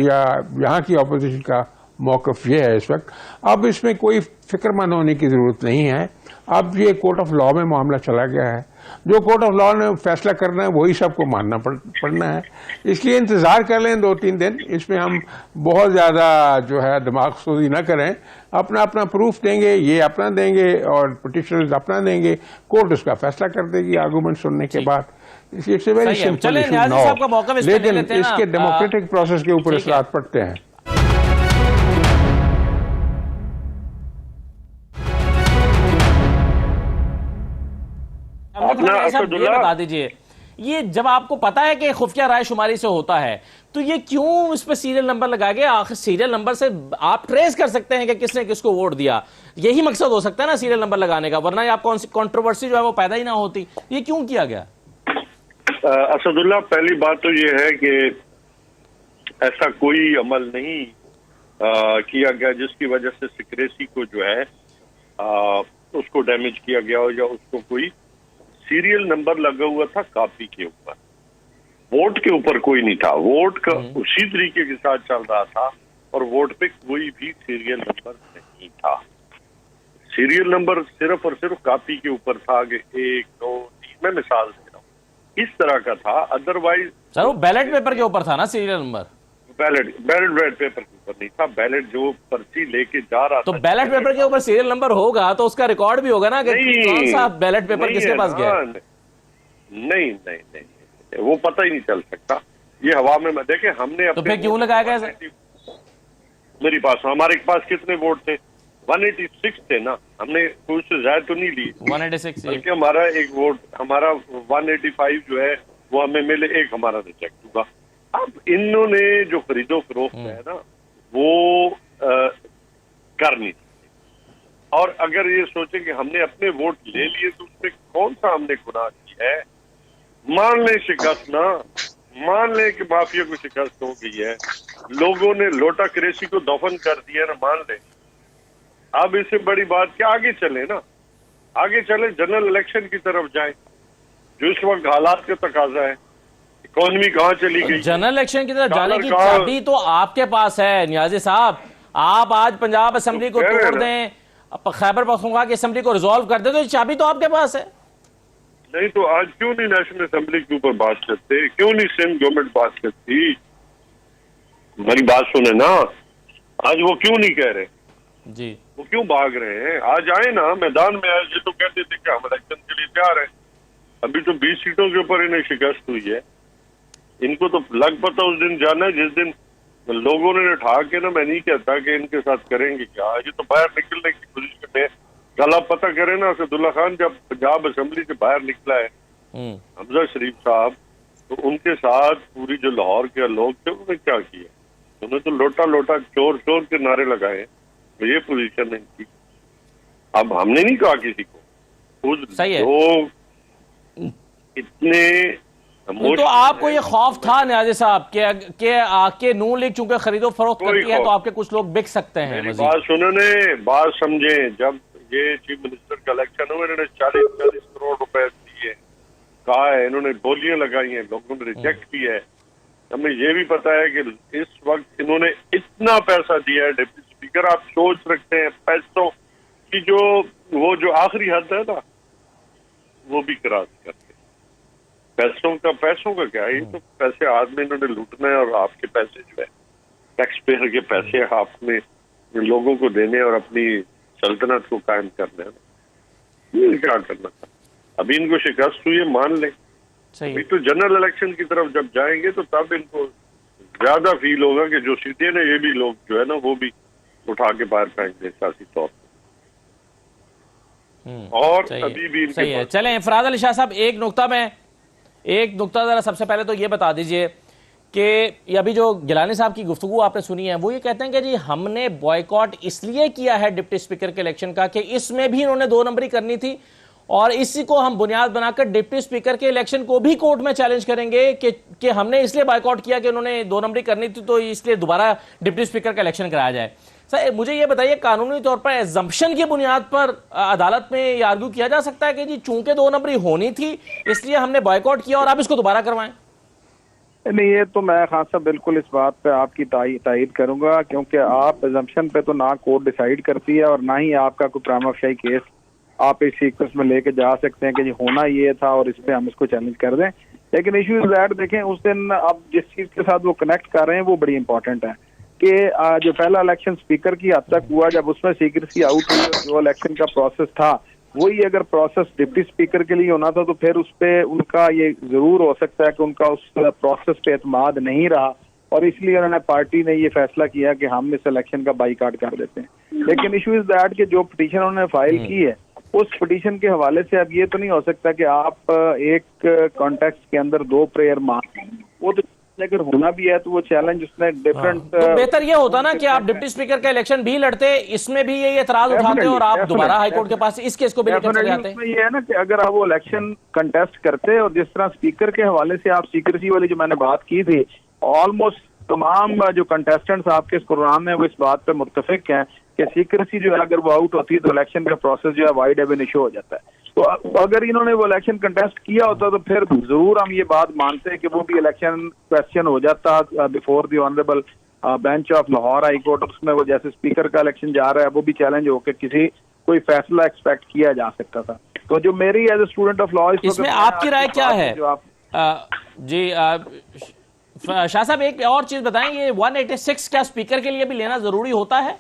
यहाँ की अपोजिशन का मौकफ ये है इस वक्त। अब इसमें कोई फिक्रमंद होने की जरूरत नहीं है, अब ये कोर्ट ऑफ लॉ में मामला चला गया है, जो कोर्ट ऑफ लॉ ने फैसला करना है वही सबको मानना पड़ना है। इसलिए इंतजार कर लें 2-3 दिन, इसमें हम बहुत ज्यादा जो है दिमाग सोजी न करें, अपना अपना प्रूफ देंगे, ये अपना देंगे और पिटिशनर्स अपना देंगे, कोर्ट उसका फैसला कर देगी आर्गूमेंट सुनने के बाद। It's a very simple issue now, लेकिन इसके डेमोक्रेटिक प्रोसेस के ऊपर असरात पड़ते हैं। बता दीजिए, ये जब आपको पता है कि खुफिया राय शुमारी से होता है तो ये क्यों इस पर सीरियल नंबर लगा के, आखिर सीरियल नंबर से आप ट्रेस कर सकते हैं कि किसने किसको वोट दिया, यही मकसद हो सकता है ना सीरियल नंबर लगाने का, वरना आप कंट्रोवर्सी जो है वो पैदा ही ना होती। ये क्यों किया गया? असदुल्ला, पहली बात तो ये है कि ऐसा कोई अमल नहीं किया गया जिसकी वजह से सिक्रेसी को जो है उसको डैमेज किया गया हो, या उसको कोई सीरियल नंबर लगा हुआ था कॉपी के ऊपर, वोट के ऊपर कोई नहीं था, वोट का उसी तरीके के साथ चल रहा था और वोट पे कोई भी सीरियल नंबर नहीं था। सीरियल नंबर सिर्फ और सिर्फ कॉपी के ऊपर था कि 1, 2, 3, मैं मिसाल दे रहा हूँ, इस तरह का था। अदरवाइज सर वो बैलेट पेपर के ऊपर था ना सीरियल नंबर, बैलेट पेपर के ऊपर नहीं था, बैलेट जो पर्ची लेके जा रहा तो था, बैलेट पेपर के ऊपर सीरियल नंबर होगा तो उसका रिकॉर्ड भी होगा ना कि कौन सा बैलेट पेपर किसके पास गया। नहीं, वो पता ही नहीं चल सकता, ये हवा में देखे हमने। तो फिर क्यों लगाया गया सर? मेरे पास, हमारे पास कितने वोट थे? 186 थे ना, हमने कोई उससे ज्यादा तो नहीं ली 186, बल्कि हमारा एक वोट, हमारा 185 जो है वो हमें मिले, एक हमारा रिजेक्ट हुआ। अब इन्होंने जो खरीदो फरोख्त है ना वो कर नहीं सकते, और अगर ये सोचे कि हमने अपने वोट ले लिए तो उसमें कौन सा हमने गुनाह किया है। मान ले शिकस्त ना, मान ले कि माफिया को शिकस्त हो गई है, लोगों ने लोटा क्रेसी को दफन कर दिया ना, मान ले। अब इससे बड़ी बात क्या, आगे चले ना, आगे चले, जनरल इलेक्शन की तरफ जाए, जो इस वक्त हालात का तकाजा है। इकोनॉमी कहाँ चली गई? जनरल इलेक्शन की तरफ जाने की चाबी तो आपके पास है नियाजी साहब। आप आज पंजाब असेंबली को तोड़ दें, खैबर पख्तूनख्वा की असेंबली को रिजॉल्व कर दें, तो चाबी तो आपके पास है। नहीं तो आज क्यों नहीं नेशनल असेंबली के ऊपर बात करते, क्यों नहीं सिंध गवर्नमेंट बात करती? हमारी बात सुने ना, आज वो क्यों नहीं कह रहे जी, वो क्यों भाग रहे हैं? आज आए ना मैदान में, आज ये तो कहते थे कि हम इलेक्शन के लिए तैयार हैं। अभी तो 20 सीटों के ऊपर इन्हें शिकस्त हुई है। इनको तो लग पता उस दिन जाना है जिस दिन लोगों ने उठा के ना, मैं नहीं कहता कि इनके साथ करेंगे क्या, ये तो बाहर निकलने की पोजीशन में। कल आप पता करें ना, असदुल्ला खान जब पंजाब असेंबली से बाहर निकला है हमजा शरीफ साहब, तो उनके साथ पूरी जो लाहौर के लोग थे उन्होंने क्या किया, उन्होंने तो लोटा लोटा चोर चोर के नारे लगाए। तो ये पोजीशन नहीं थी। अब हमने नहीं कहा किसी को, लोग इतने तो आपको ये खौफ था नियाजी साहब के आके नून लीग चूंकि खरीदो फरोख्त करती है तो आपके कुछ लोग बिक सकते हैं। मेरी बात सुनो, बात समझे, जब ये चीफ मिनिस्टर का इलेक्शन हुआ, इन्होंने 40-40 करोड़ रुपए दिए, कहा है, इन्होंने बोलियां लगाई हैं, लोगों ने रिजेक्ट किया है। हमें ये भी पता है कि इस वक्त इन्होंने इतना पैसा दिया है। डिप्टी स्पीकर, आप सोच रखते हैं पैसों की वो जो आखिरी हद है ना, वो भी क्रॉस करते। पैसों का क्या है, ये तो पैसे आदमी इन्होंने लूटना है, और आपके पैसे जो है टैक्स पेयर के पैसे आपने लोगों को देने और अपनी सल्तनत को कायम करना है। ये क्या करना था? अभी इनको शिकस्त हुई है, मान लें। अभी तो जनरल इलेक्शन की तरफ जब जाएंगे तो तब इनको ज्यादा फील होगा कि जो सीधे ने ये भी लोग जो है ना वो भी उठा के बाहर फेंक दें सियासी तौर पर। और अभी भी सही है। चलें फराज अली शाह साहब, एक नुकता में एक नुक्ता ज़रा सबसे पहले तो ये बता दीजिए कि अभी जो गिलानी साहब की गुफ्तगू आपने सुनी है, वो ये कहते हैं कि जी हमने बॉयकॉट इसलिए किया है डिप्टी स्पीकर के इलेक्शन का कि इसमें भी इन्होंने 2 नंबरी करनी थी, और इसी को हम बुनियाद बनाकर डिप्टी स्पीकर के इलेक्शन को भी कोर्ट में चैलेंज करेंगे कि हमने इसलिए बॉयकॉट किया कि उन्होंने 2 नंबरी करनी थी, तो इसलिए दोबारा डिप्टी स्पीकर का इलेक्शन कराया जाए। सर मुझे ये बताइए, कानूनी तौर पर एजम्पशन की बुनियाद पर अदालत में ये आर्ग्यू किया जा सकता है कि जी चूंकि 2 नंबरी होनी थी इसलिए हमने बॉयकॉट किया और आप इसको दोबारा करवाएं? नहीं, ये तो मैं खान साहब बिल्कुल इस बात पे आपकी तायीद करूंगा, क्योंकि आप एजम्पशन पे तो ना कोर्ट डिसाइड करती है और ना ही आपका कोई प्राइमा फेसी केस आप इस सीक्वेंस में लेके जा सकते हैं कि जी होना ये था और इस पे हम इसको चैलेंज कर दें। लेकिन इशू इज दैट, देखें उस दिन अब जिस चीज के साथ वो कनेक्ट कर रहे हैं वो बड़ी इंपॉर्टेंट है कि जो पहला इलेक्शन स्पीकर की हद तक हुआ, जब उसमें सीक्रेसी आउट हुई, जो इलेक्शन का प्रोसेस था वही अगर प्रोसेस डिप्टी स्पीकर के लिए होना था तो फिर उस पे उनका ये जरूर हो सकता है कि उनका उस प्रोसेस पे एतमाद नहीं रहा और इसलिए उन्होंने पार्टी ने ये फैसला किया कि हम इस इलेक्शन का बाइकाट कर देते हैं। लेकिन इशू इज दैट कि जो पिटीशन उन्होंने फाइल की है उस पिटीशन के हवाले से अब ये तो नहीं हो सकता कि आप एक कॉन्टेक्स्ट के अंदर 2 प्रेयर मांग, वो तो अगर होना भी है तो वो चैलेंज उसने डिफरेंट तो बेहतर ये होता ना कि आप डिप्टी स्पीकर का इलेक्शन भी लड़ते, इसमें भी ये एतराज उठाते और आप दोबारा हाईकोर्ट के पास इस केस को भी लेकर चले जाते। ये है ना कि अगर आप वो इलेक्शन कंटेस्ट करते और जिस तरह स्पीकर के हवाले से आप सीक्रेसी वाली जो मैंने बात की थी, ऑलमोस्ट तमाम जो कंटेस्टेंट्स आपके इस प्रोग्राम में वो इस बात पे मुत्तफिक हैं कि सीक्रेसी जो है अगर वो आउट होती है तो इलेक्शन का प्रोसेस जो है वाइड एवन इशू हो जाता है। तो अगर इन्होंने वो इलेक्शन कंटेस्ट किया होता तो फिर जरूर हम ये बात मानते हैं कि वो भी इलेक्शन क्वेश्चन हो जाता before the honourable bench of Lahore high court. उसमें वो जैसे स्पीकर का इलेक्शन जा रहा है वो भी चैलेंज होकर किसी कोई फैसला एक्सपेक्ट किया जा सकता था। तो जो मेरी as a student of law इसमें आपकी राय क्या है? जी शाह साहब एक और चीज बताएं, ये 186 क्या स्पीकर के लिए भी लेना जरूरी होता है?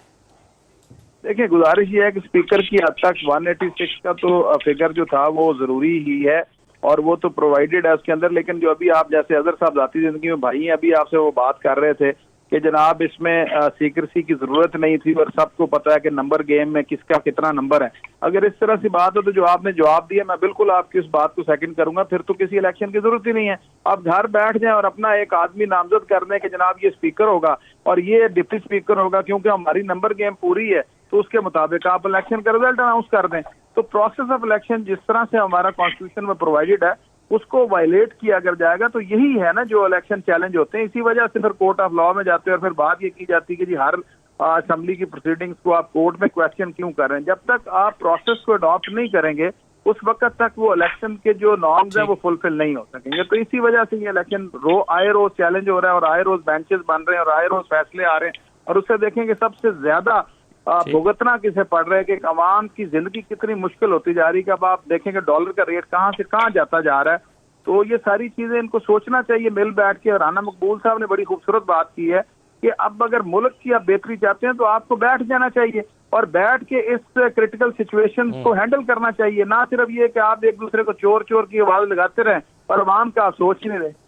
देखिए, गुजारिश ये है कि स्पीकर की हद तक 186 का तो फिगर जो था वो जरूरी ही है और वो तो प्रोवाइडेड है उसके अंदर। लेकिन जो अभी आप जैसे अजहर साहब जाती जिंदगी में भाई हैं, अभी आपसे वो बात कर रहे थे कि जनाब इसमें सीक्रेसी की जरूरत नहीं थी और सबको पता है कि नंबर गेम में किसका कितना नंबर है। अगर इस तरह से बात हो तो जो आपने जवाब दिया मैं बिल्कुल आपकी उस बात को सेकंड करूंगा। फिर तो किसी इलेक्शन की जरूरत ही नहीं है, आप घर बैठ जाएं और अपना एक आदमी नामजद कर दें कि जनाब ये स्पीकर होगा और ये डिप्टी स्पीकर होगा, क्योंकि हमारी नंबर गेम पूरी है तो उसके मुताबिक आप इलेक्शन का रिजल्ट अनाउंस कर दें। तो प्रोसेस ऑफ इलेक्शन जिस तरह से हमारा कॉन्स्टिट्यूशन में प्रोवाइडेड है उसको वायलेट किया अगर जाएगा तो यही है ना जो इलेक्शन चैलेंज होते हैं। इसी वजह से फिर कोर्ट ऑफ लॉ में जाते हैं और फिर बात ये की जाती है कि जी हर असेंबली की प्रोसीडिंग्स को आप कोर्ट में क्वेश्चन क्यों कर रहे हैं। जब तक आप प्रोसेस को अडॉप्ट नहीं करेंगे उस वक्त तक वो इलेक्शन के जो नॉर्म्स हैं वो फुलफिल नहीं हो सकेंगे। तो इसी वजह से ये इलेक्शन आए रोज चैलेंज हो रहा है और आए रोज बेंचेस बन रहे हैं और आए रोज फैसले आ रहे हैं और उससे देखेंगे सबसे ज्यादा भुगतना किसे पड़ रहा है कि अवाम की जिंदगी कितनी मुश्किल होती जा रही है। अब आप देखेंगे डॉलर का रेट कहाँ से कहाँ जाता जा रहा है। तो ये सारी चीजें इनको सोचना चाहिए मिल बैठ के। राना मकबूल साहब ने बड़ी खूबसूरत बात की है कि अब अगर मुल्क की आप बेहतरी चाहते हैं तो आपको बैठ जाना चाहिए और बैठ के इस क्रिटिकल सिचुएशन को हैंडल करना चाहिए, ना सिर्फ ये कि आप एक दूसरे को चोर चोर की आवाज लगाते रहें और अवाम का आप सोच ही नहीं रहे।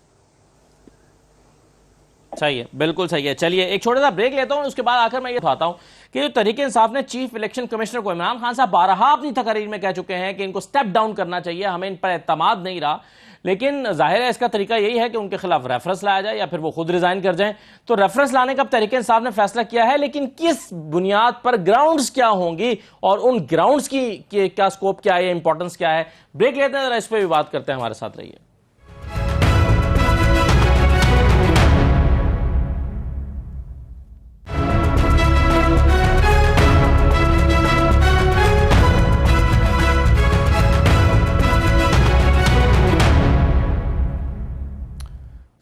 सही है, बिल्कुल सही है। चलिए एक छोटा सा ब्रेक लेता हूं, उसके बाद आकर मैं ये बताता हूं कि जो तहरीक इंसाफ ने चीफ इलेक्शन कमिश्नर को इमरान खान साहब बारहा अपनी तकरीर में कह चुके हैं कि इनको स्टेप डाउन करना चाहिए, हमें इन पर एतमाद नहीं रहा। लेकिन जाहिर है इसका तरीका यही है कि उनके खिलाफ रेफरेंस लाया जाए या फिर वो खुद रिजाइन कर जाएं। तो रेफरेंस लाने का तहरीक इंसाफ ने फैसला किया है, लेकिन किस बुनियाद पर, ग्राउंड्स क्या होंगी और उन ग्राउंड्स की क्या स्कोप क्या है, इंपॉर्टेंस क्या है। ब्रेक लेते हैं, जरा इस पर भी बात करते हैं, हमारे साथ रहिए।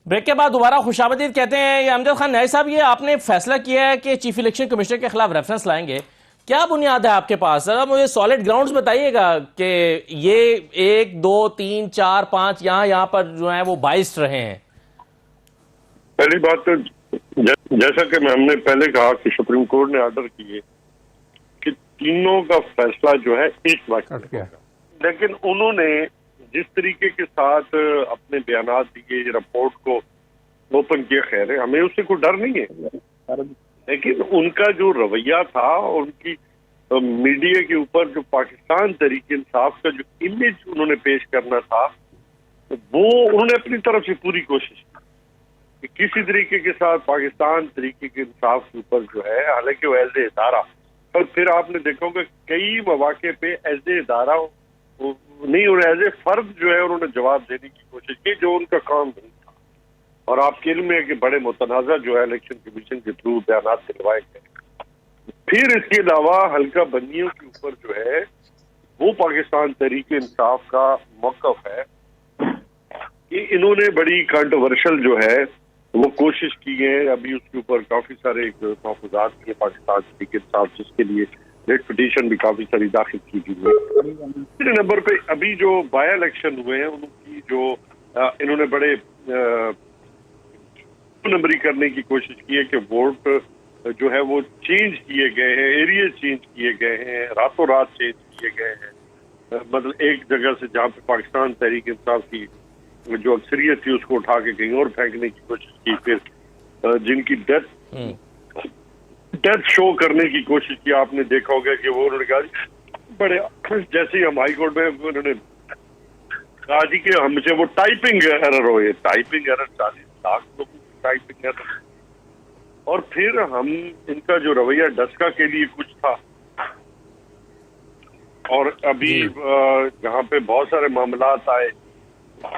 ब्रेक के बाद दोबारा खुशामदीद कहते हैं। ये अमजद खान न्याई साहब, ये आपने फैसला किया है कि चीफ इलेक्शन कमिश्नर के खिलाफ रेफरेंस लाएंगे, क्या बुनियाद है आपके पास? जरा मुझे सॉलिड ग्राउंड्स बताइएगा कि ये 1 2 3 4 5 यहाँ पर जो है वो बाइस्ड रहे हैं। पहली बात तो जैसा कि हमने पहले कहा कि सुप्रीम कोर्ट ने ऑर्डर किए कि तीनों का फैसला जो है एक वक्त होगा, लेकिन उन्होंने जिस तरीके के साथ अपने बयानात दिए, रिपोर्ट को ओपन किया, खैर है, हमें उससे कोई डर नहीं है, लेकिन उनका जो रवैया था, उनकी मीडिया के ऊपर जो पाकिस्तान तहरीक इंसाफ का जो इमेज उन्होंने पेश करना था वो उन्होंने अपनी तरफ से पूरी कोशिश की कि किसी तरीके के साथ पाकिस्तान तरीके के इंसाफ के ऊपर जो है, हालांकि वो एज ए इदारा, पर फिर आपने देखा होगा कई मौके पे एज ए इदारा नहीं और एज ए फर्द जो है उन्होंने जवाब देने की कोशिश की, जो उनका काम नहीं था। और आपके इल्म में है कि बड़े मुतनाज़ा जो है इलेक्शन कमीशन के थ्रू बयान दिलवाए गए। फिर इसके अलावा हल्का बंदियों के ऊपर जो है वो पाकिस्तान तहरीक इंसाफ का मौक़िफ़ है कि इन्होंने बड़ी कंट्रोवर्शियल जो है वो कोशिश की है। अभी उसके ऊपर काफी सारे महफूजात भी है पाकिस्तान तहरीक इंसाफ, जिसके लिए रेड पिटीशन भी काफी सारी दाखिल की गई है। तीसरे नंबर पे अभी जो बाय इलेक्शन हुए हैं उनकी जो इन्होंने बड़े नंबरी करने की कोशिश की है कि वोट जो है वो चेंज किए गए हैं, एरिया चेंज किए गए हैं, रातों रात चेंज किए गए हैं। मतलब एक जगह से जहाँ पे पाकिस्तान तहरीक इंसाफ की जो अक्सरियत थी उसको उठा के कहीं और फेंकने की कोशिश की। फिर जिनकी डेथ शो करने की कोशिश की, आपने देखा होगा कि वो उन्होंने कहा बड़े, जैसे ही हम हाई कोर्ट में उन्होंने कहा जी कि हमसे वो टाइपिंग एरर हो, ये टाइपिंग एरर 40 लाख लोगों की टाइपिंग एरर। और फिर हम इनका जो रवैया डस्का के लिए कुछ था, और अभी जहाँ पे बहुत सारे मामला आए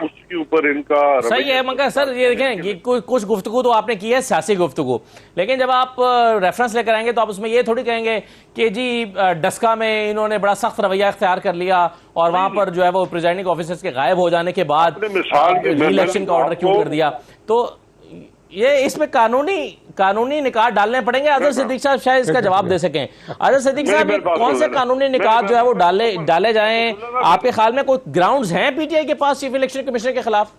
उसके ऊपर इनका सही है। मगर सर ये देखें, ये कुछ गुफ्तगू तो आपने की है सियासी गुफ्तगू, लेकिन जब आप रेफरेंस लेकर आएंगे तो आप उसमें ये थोड़ी कहेंगे कि जी डस्का में इन्होंने बड़ा सख्त रवैया इख्तियार कर लिया और वहां पर जो है वो प्रिजाइडिंग ऑफिसर्स के गायब हो जाने के बाद इलेक्शन का ऑर्डर क्यों कर दिया। तो ये इसमें कानूनी निकात डालने पड़ेंगे। अजहर सिद्दीक साहब शायद इसका जवाब दे सकें। अजहर सिद्दीक साहब, कौन से कानूनी निकात जो है वो डाले जाएं? आपके ख्याल में कोई ग्राउंड्स हैं पीटीआई के पास चीफ इलेक्शन कमिश्नर के खिलाफ?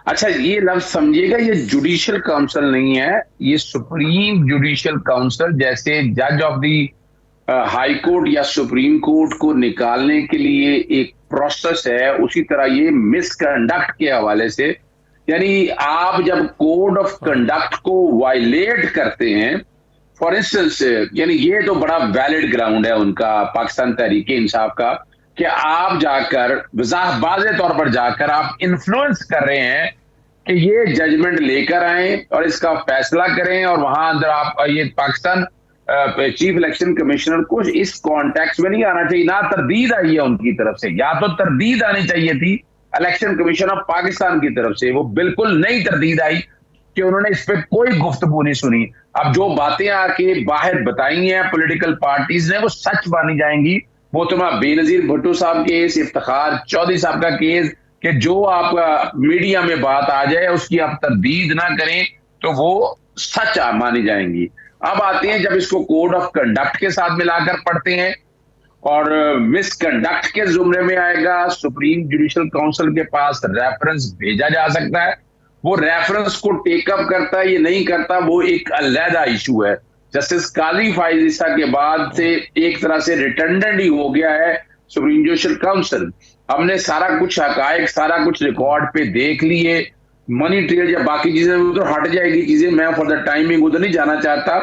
अच्छा, ये लफ्ज समझिएगा, ये जुडिशियल काउंसिल नहीं है, ये सुप्रीम जुडिशियल काउंसिल। जैसे जज ऑफ दी हाई कोर्ट या सुप्रीम कोर्ट को निकालने के लिए एक प्रोसेस है, उसी तरह ये मिसकंडक्ट के हवाले से, यानी आप जब कोड ऑफ कंडक्ट को वायलेट करते हैं, फॉर इंस्टेंस, यानी ये तो बड़ा वैलिड ग्राउंड है उनका, पाकिस्तान तहरीक इंसाफ का, कि आप जाकर वाज़ेह तौर पर जाकर आप इन्फ्लुएंस कर रहे हैं कि ये जजमेंट लेकर आए और इसका फैसला करें, और वहां अंदर आप ये पाकिस्तान चीफ इलेक्शन कमिश्नर को इस कॉन्टेक्स्ट में नहीं आना चाहिए। ना तरदीद आई है उनकी तरफ से, या तो तरदीद आनी चाहिए थी इलेक्शन कमीशन ऑफ पाकिस्तान की तरफ से, वो बिल्कुल नई तरदीद आई कि उन्होंने इस पे कोई गुफ्तगू नहीं सुनी। अब जो बातें आके बाहर बताई हैं पॉलिटिकल पार्टीज ने, वो सच मानी जाएंगी। वो तुम्हारा बेनजीर भुट्टो साहब केस, इफ्तिखार चौधरी साहब का केस, कि जो आप मीडिया में बात आ जाए उसकी आप तरदीद ना करें तो वो सच मानी जाएंगी। अब आते हैं जब इसको कोड ऑफ कंडक्ट के साथ मिलाकर पढ़ते हैं और मिसकंडक्ट के जुमरे में आएगा, सुप्रीम जुडिशियल काउंसिल के पास रेफरेंस भेजा जा सकता है। वो रेफरेंस को टेकअप करता है, ये नहीं करता, वो एक अलहदा इशू है। जस्टिस काजी फाइज ईसा के बाद से एक तरह से रिटर्डेंट ही हो गया है सुप्रीम जुडिशियल काउंसिल। हमने सारा कुछ हकायक, सारा कुछ रिकॉर्ड पे देख लिए, मनी ट्रेल या बाकी चीजें उधर हट जाएगी चीजें, मैं फॉर द टाइमिंग उधर नहीं जाना चाहता,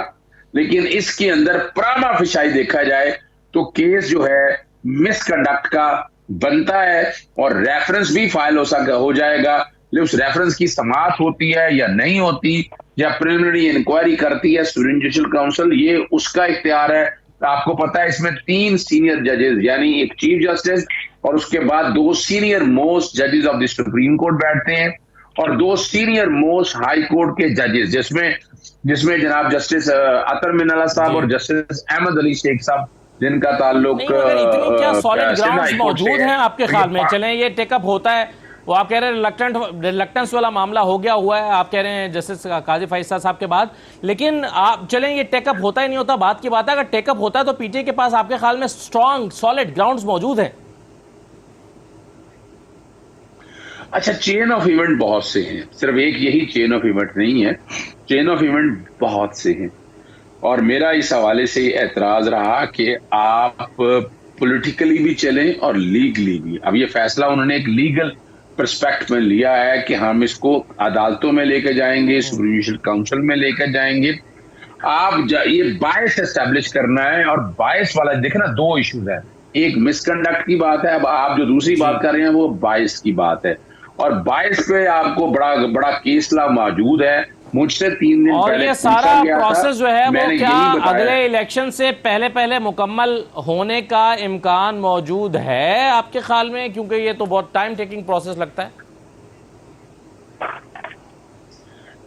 लेकिन इसके अंदर प्रामा फिशाई देखा जाए तो केस जो है मिसकंडक्ट का बनता है और रेफरेंस भी फाइल हो जाएगा। लेकिन उस रेफरेंस की समाअत होती है या नहीं होती, या प्रिलिमिनरी इंक्वायरी करती है सुप्रीम जुडिशियल काउंसिल, ये उसका इख्तियार है। आपको पता है इसमें 3 सीनियर जजेस, यानी एक चीफ जस्टिस और उसके बाद 2 सीनियर मोस्ट जजेस ऑफ द सुप्रीम कोर्ट बैठते हैं, और 2 सीनियर मोस्ट हाई कोर्ट के जजेस, जिसमें जनाब जस्टिस अतर मिनल्ला साहब और जस्टिस अहमद अली शेख साहब, जिनका ताल्लुक इतनी क्या सॉलिड ग्राउंड्स मौजूद हैं आपके ख्याल में? चलें ये टेकअप होता है, वो आप कह रहे हैं रिलक्टेंस वाला मामला हो गया हुआ है, आप कह रहे हैं जस्टिस काजी फैसला साहब के बाद, लेकिन आप चलें ये टेकअप होता ही नहीं होता, बात की बात है। अगर टेकअप होता है तो पीटीआई के पास आपके ख्याल में स्ट्रॉन्ग सॉलिड ग्राउंड्स मौजूद हैं? अच्छा, चेन ऑफ इवेंट बहुत से हैं, सिर्फ एक यही चेन ऑफ इवेंट नहीं है, चेन ऑफ इवेंट बहुत से हैं। और मेरा इस हवाले से एतराज रहा कि आप पॉलिटिकली भी चलें और लीगली भी। अब ये फैसला उन्होंने एक लीगल पर्सपेक्ट में लिया है कि हम इसको अदालतों में लेकर जाएंगे, सुप्रीम जुडिशियल काउंसिल में लेकर जाएंगे। आप ये बायस एस्टेब्लिश करना है, और बायस वाला देखना 2 इश्यूज है, एक मिसकंडक्ट की बात है, अब आप जो दूसरी बात कर रहे हैं वो बायस की बात है। और 22 पे आपको बड़ा बड़ा केसला मौजूद है। मुझसे 3 दिन और पहले ये पूछा सारा गया था, प्रोसेस जो है वो मैंने क्या यही बताया। अगले इलेक्शन से पहले पहले मुकम्मल होने का इम्कान मौजूद है आपके ख्याल में, क्योंकि ये तो बहुत टाइम टेकिंग प्रोसेस लगता है?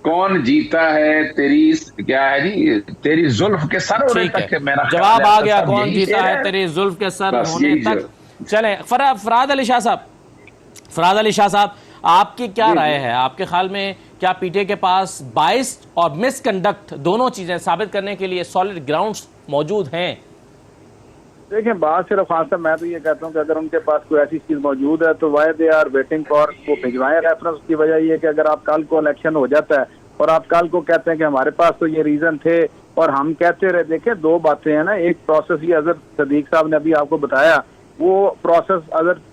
कौन जीता है तेरी क्या है जी, तेरी जुल्फ के सर होने ठीक तक है, मेरा जवाब ख्याल है। आ गया, सब कौन यही जीता शेर है तेरी जुल्फ के सर बस होने यही तक। चलें, फराद अली शाह साहब, फराद अली शाह साहब, आपकी क्या राय है? आपके ख्याल में क्या पीटीआई के पास बाइस और मिसकंडक्ट दोनों चीजें साबित करने के लिए सॉलिड ग्राउंड्स मौजूद हैं? देखिए, बात सिर्फ खान साहब, मैं तो ये कहता हूँ कि अगर उनके पास कोई ऐसी चीज मौजूद है तो why they are waiting for वो भिजवाएं रेफरेंस। की वजह ये है कि अगर आप कल को इलेक्शन हो जाता है और आप कल को कहते हैं कि हमारे पास तो ये रीजन थे और हम कहते रहे, देखें दो बातें हैं ना। एक प्रोसेस ये अजहर सदीक साहब ने अभी आपको बताया, वो प्रोसेस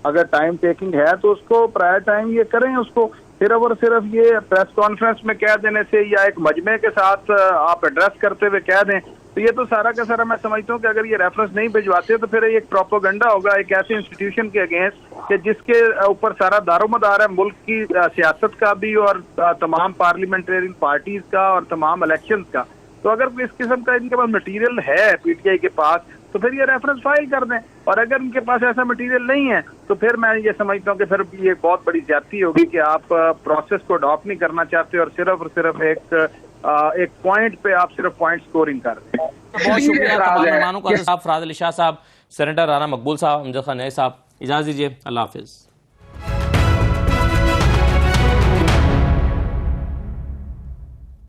अगर टाइम टेकिंग है तो उसको प्रायर टाइम ये करें। उसको सिर्फ और सिर्फ ये प्रेस कॉन्फ्रेंस में कह देने से या एक मजमे के साथ आप एड्रेस करते हुए कह दें, तो ये तो सारा का सारा मैं समझता हूँ कि अगर ये रेफरेंस नहीं भिजवाते तो फिर एक प्रोपोगंडा होगा एक ऐसे इंस्टीट्यूशन के अगेंस्ट कि जिसके ऊपर सारा दारोमदार है मुल्क की सियासत का भी और तमाम पार्लियामेंटेरियन पार्टीज का और तमाम इलेक्शन का। तो अगर इस किस्म का इनके पास मटीरियल है पीटीआई के पास तो फिर ये रेफरेंस फाइल कर दें, और अगर इनके पास ऐसा मटेरियल नहीं है तो फिर मैं ये समझता हूँ कि फिर ये बहुत बड़ी ज्यादती होगी कि आप प्रोसेस को अडॉप्ट नहीं करना चाहते और सिर्फ एक पॉइंट पे आप सिर्फ पॉइंट स्कोरिंग कर रहे हैं। बहुत शुक्रिया तमाम मेहमानों का। फराद अली शाह साहब, सेनेटर राना मकबूल साहब, अमजद खान नई साहब, इजाजत दीजिए, अल्लाह हाफिज।